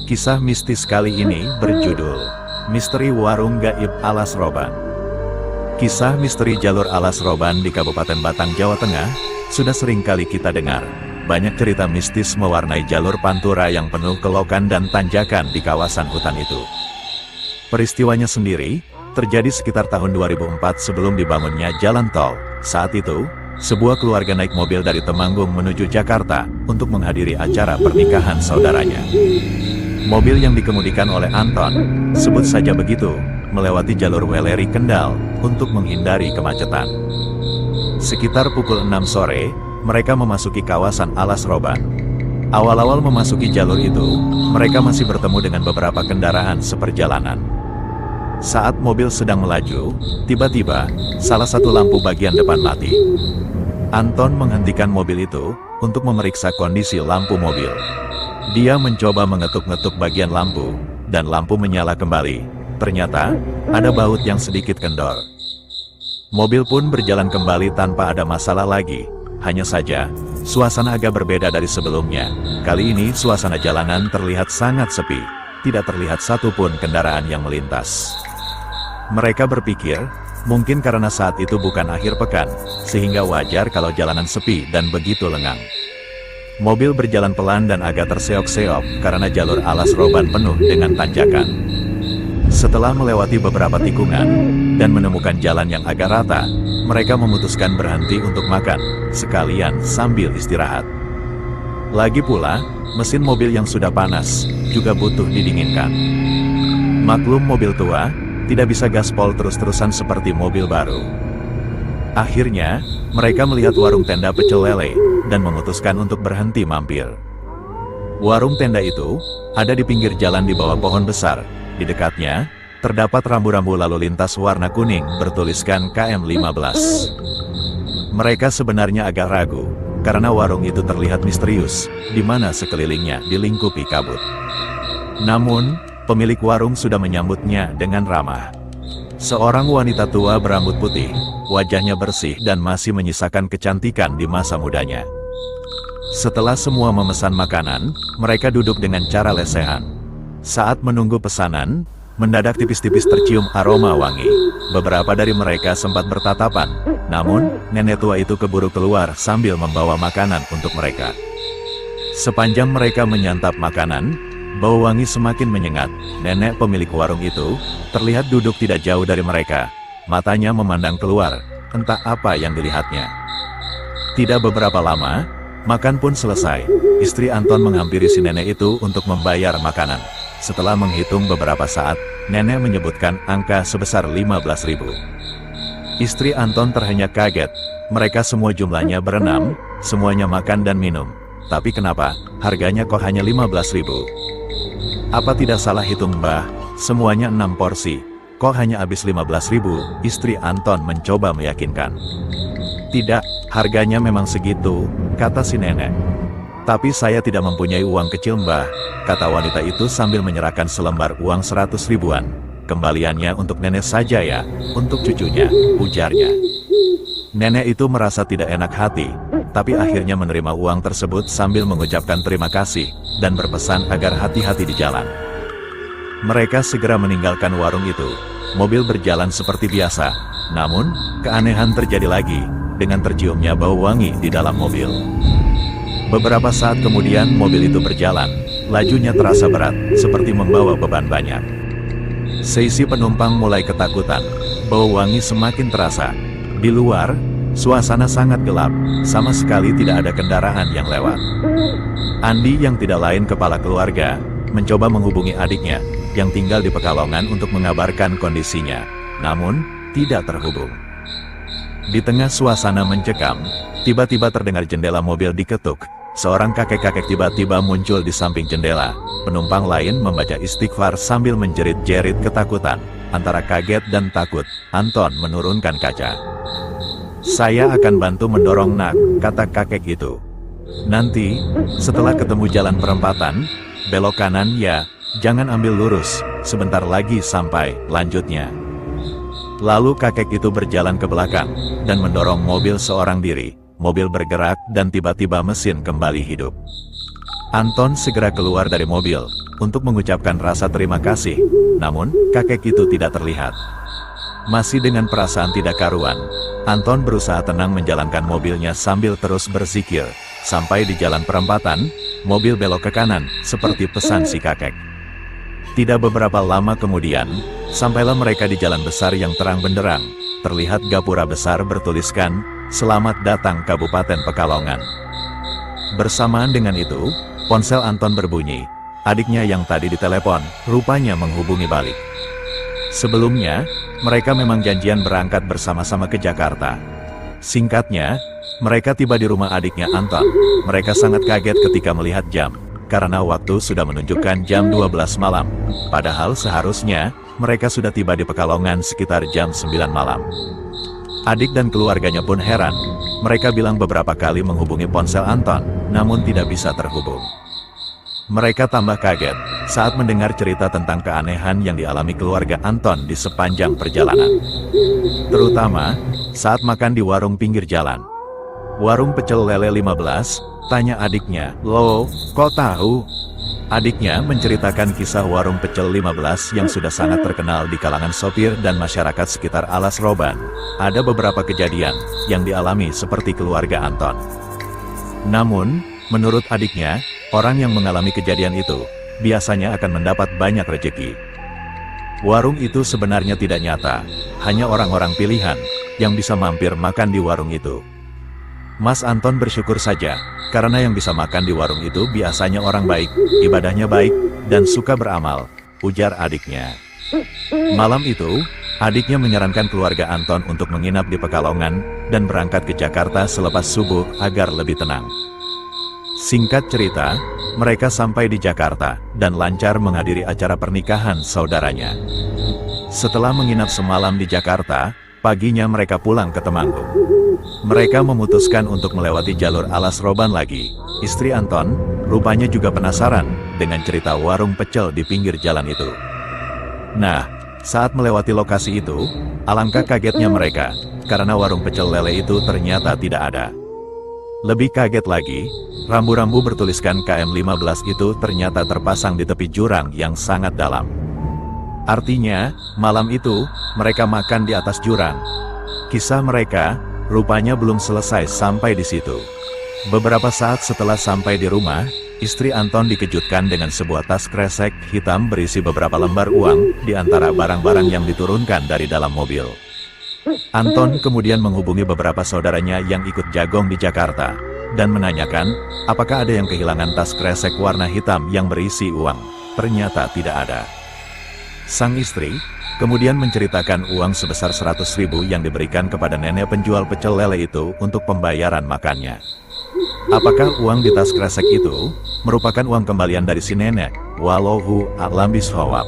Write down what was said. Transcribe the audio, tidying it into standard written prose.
Kisah mistis kali ini berjudul Misteri Warung Gaib Alas Roban. Kisah misteri jalur Alas Roban di Kabupaten Batang, Jawa Tengah sudah sering kali kita dengar. Banyak cerita mistis mewarnai jalur pantura yang penuh kelokan dan tanjakan di kawasan hutan itu. Peristiwanya sendiri terjadi sekitar tahun 2004 sebelum dibangunnya jalan tol. Saat itu, sebuah keluarga naik mobil dari Temanggung menuju Jakarta untuk menghadiri acara pernikahan saudaranya. Mobil yang dikemudikan oleh Anton, sebut saja begitu, melewati jalur Weleri Kendal untuk menghindari kemacetan. Sekitar pukul 6 sore, mereka memasuki kawasan Alas Roban. Awal-awal memasuki jalur itu, mereka masih bertemu dengan beberapa kendaraan seperjalanan. Saat mobil sedang melaju, tiba-tiba, salah satu lampu bagian depan mati. Anton menghentikan mobil itu untuk memeriksa kondisi lampu mobil. Dia mencoba mengetuk-ngetuk bagian lampu, dan lampu menyala kembali. Ternyata, ada baut yang sedikit kendor. Mobil pun berjalan kembali tanpa ada masalah lagi. Hanya saja, suasana agak berbeda dari sebelumnya. Kali ini suasana jalanan terlihat sangat sepi. Tidak terlihat satupun kendaraan yang melintas. Mereka berpikir, mungkin karena saat itu bukan akhir pekan, sehingga wajar kalau jalanan sepi dan begitu lengang. Mobil berjalan pelan dan agak terseok-seok karena jalur Alas Roban penuh dengan tanjakan. Setelah melewati beberapa tikungan dan menemukan jalan yang agak rata, mereka memutuskan berhenti untuk makan, sekalian sambil istirahat. Lagi pula, mesin mobil yang sudah panas juga butuh didinginkan. Maklum mobil tua tidak bisa gaspol terus-terusan seperti mobil baru. Akhirnya, mereka melihat warung tenda pecel lele dan memutuskan untuk berhenti mampir. Warung tenda itu ada di pinggir jalan di bawah pohon besar. Di dekatnya, terdapat rambu-rambu lalu lintas warna kuning bertuliskan KM15. Mereka sebenarnya agak ragu, karena warung itu terlihat misterius, di mana sekelilingnya dilingkupi kabut. Namun, pemilik warung sudah menyambutnya dengan ramah. Seorang wanita tua berambut putih, wajahnya bersih dan masih menyisakan kecantikan di masa mudanya. Setelah semua memesan makanan, mereka duduk dengan cara lesehan. Saat menunggu pesanan, mendadak tipis-tipis tercium aroma wangi. Beberapa dari mereka sempat bertatapan, namun nenek tua itu keburu keluar sambil membawa makanan untuk mereka. Sepanjang mereka menyantap makanan, bau wangi semakin menyengat. Nenek pemilik warung itu terlihat duduk tidak jauh dari mereka. Matanya memandang keluar, entah apa yang dilihatnya. Tidak beberapa lama, makan pun selesai. Istri Anton menghampiri si nenek itu untuk membayar makanan. Setelah menghitung beberapa saat, nenek menyebutkan angka sebesar 15.000. Istri Anton terhenyak kaget. Mereka semua jumlahnya berenam, semuanya makan dan minum. Tapi kenapa harganya kok hanya 15.000? Apa tidak salah hitung Mbah? Semuanya 6 porsi. Kok hanya habis 15.000? Istri Anton mencoba meyakinkan. Tidak, harganya memang segitu, kata si nenek. Tapi saya tidak mempunyai uang kecil Mbah, kata wanita itu sambil menyerahkan selembar uang 100 ribuan. Kembaliannya untuk nenek saja ya, untuk cucunya, ujarnya. Nenek itu merasa tidak enak hati, tapi akhirnya menerima uang tersebut sambil mengucapkan terima kasih, dan berpesan agar hati-hati di jalan. Mereka segera meninggalkan warung itu. Mobil berjalan seperti biasa, namun, keanehan terjadi lagi, dengan terciumnya bau wangi di dalam mobil. Beberapa saat kemudian mobil itu berjalan, lajunya terasa berat, seperti membawa beban banyak. Seisi penumpang mulai ketakutan, bau wangi semakin terasa. Di luar, suasana sangat gelap, sama sekali tidak ada kendaraan yang lewat. Andi yang tidak lain kepala keluarga, mencoba menghubungi adiknya, yang tinggal di Pekalongan untuk mengabarkan kondisinya, namun, tidak terhubung. Di tengah suasana mencekam, tiba-tiba terdengar jendela mobil diketuk. Seorang kakek-kakek tiba-tiba muncul di samping jendela. Penumpang lain membaca istighfar sambil menjerit-jerit ketakutan. Antara kaget dan takut, Anton menurunkan kaca. Saya akan bantu mendorong nak, kata kakek itu. Nanti, setelah ketemu jalan perempatan, belok kanan ya, jangan ambil lurus, sebentar lagi sampai, lanjutnya. Lalu kakek itu berjalan ke belakang, dan mendorong mobil seorang diri. Mobil bergerak dan tiba-tiba mesin kembali hidup. Anton segera keluar dari mobil, untuk mengucapkan rasa terima kasih, namun kakek itu tidak terlihat. Masih dengan perasaan tidak karuan, Anton berusaha tenang menjalankan mobilnya sambil terus berzikir. Sampai di jalan perempatan, mobil belok ke kanan, seperti pesan si kakek. Tidak beberapa lama kemudian, sampailah mereka di jalan besar yang terang benderang. Terlihat gapura besar bertuliskan, "Selamat datang Kabupaten Pekalongan." Bersamaan dengan itu, ponsel Anton berbunyi. Adiknya yang tadi ditelepon, rupanya menghubungi balik. Sebelumnya, mereka memang janjian berangkat bersama-sama ke Jakarta. Singkatnya, mereka tiba di rumah adiknya Anton. Mereka sangat kaget ketika melihat jam, karena waktu sudah menunjukkan jam 12 malam. Padahal seharusnya, mereka sudah tiba di Pekalongan sekitar jam 9 malam. Adik dan keluarganya pun heran. Mereka bilang beberapa kali menghubungi ponsel Anton, namun tidak bisa terhubung. Mereka tambah kaget saat mendengar cerita tentang keanehan yang dialami keluarga Anton di sepanjang perjalanan. Terutama, saat makan di warung pinggir jalan. "Warung pecel lele 15, tanya adiknya. "Loh, kok tahu?" Adiknya menceritakan kisah warung pecel 15 yang sudah sangat terkenal di kalangan sopir dan masyarakat sekitar Alas Roban. Ada beberapa kejadian yang dialami seperti keluarga Anton. Namun, menurut adiknya, orang yang mengalami kejadian itu biasanya akan mendapat banyak rezeki. Warung itu sebenarnya tidak nyata, hanya orang-orang pilihan yang bisa mampir makan di warung itu. Mas Anton bersyukur saja, karena yang bisa makan di warung itu biasanya orang baik, ibadahnya baik, dan suka beramal, ujar adiknya. Malam itu, adiknya menyarankan keluarga Anton untuk menginap di Pekalongan dan berangkat ke Jakarta selepas subuh agar lebih tenang. Singkat cerita, mereka sampai di Jakarta dan lancar menghadiri acara pernikahan saudaranya. Setelah menginap semalam di Jakarta, paginya mereka pulang ke Temanggung. Mereka memutuskan untuk melewati jalur Alas Roban lagi. Istri Anton, rupanya juga penasaran dengan cerita warung pecel di pinggir jalan itu. Nah, saat melewati lokasi itu, alangkah kagetnya mereka, karena warung pecel lele itu ternyata tidak ada. Lebih kaget lagi, rambu-rambu bertuliskan KM15 itu ternyata terpasang di tepi jurang yang sangat dalam. Artinya, malam itu, mereka makan di atas jurang. Kisah mereka, rupanya belum selesai sampai di situ. Beberapa saat setelah sampai di rumah, istri Anton dikejutkan dengan sebuah tas kresek hitam berisi beberapa lembar uang, di antara barang-barang yang diturunkan dari dalam mobil. Anton kemudian menghubungi beberapa saudaranya yang ikut jagong di Jakarta, dan menanyakan, apakah ada yang kehilangan tas kresek warna hitam yang berisi uang. Ternyata tidak ada. Sang istri kemudian menceritakan uang sebesar 100.000 yang diberikan kepada nenek penjual pecel lele itu untuk pembayaran makannya. Apakah uang di tas kresek itu merupakan uang kembalian dari si nenek? Wallahu a'lam bishawab.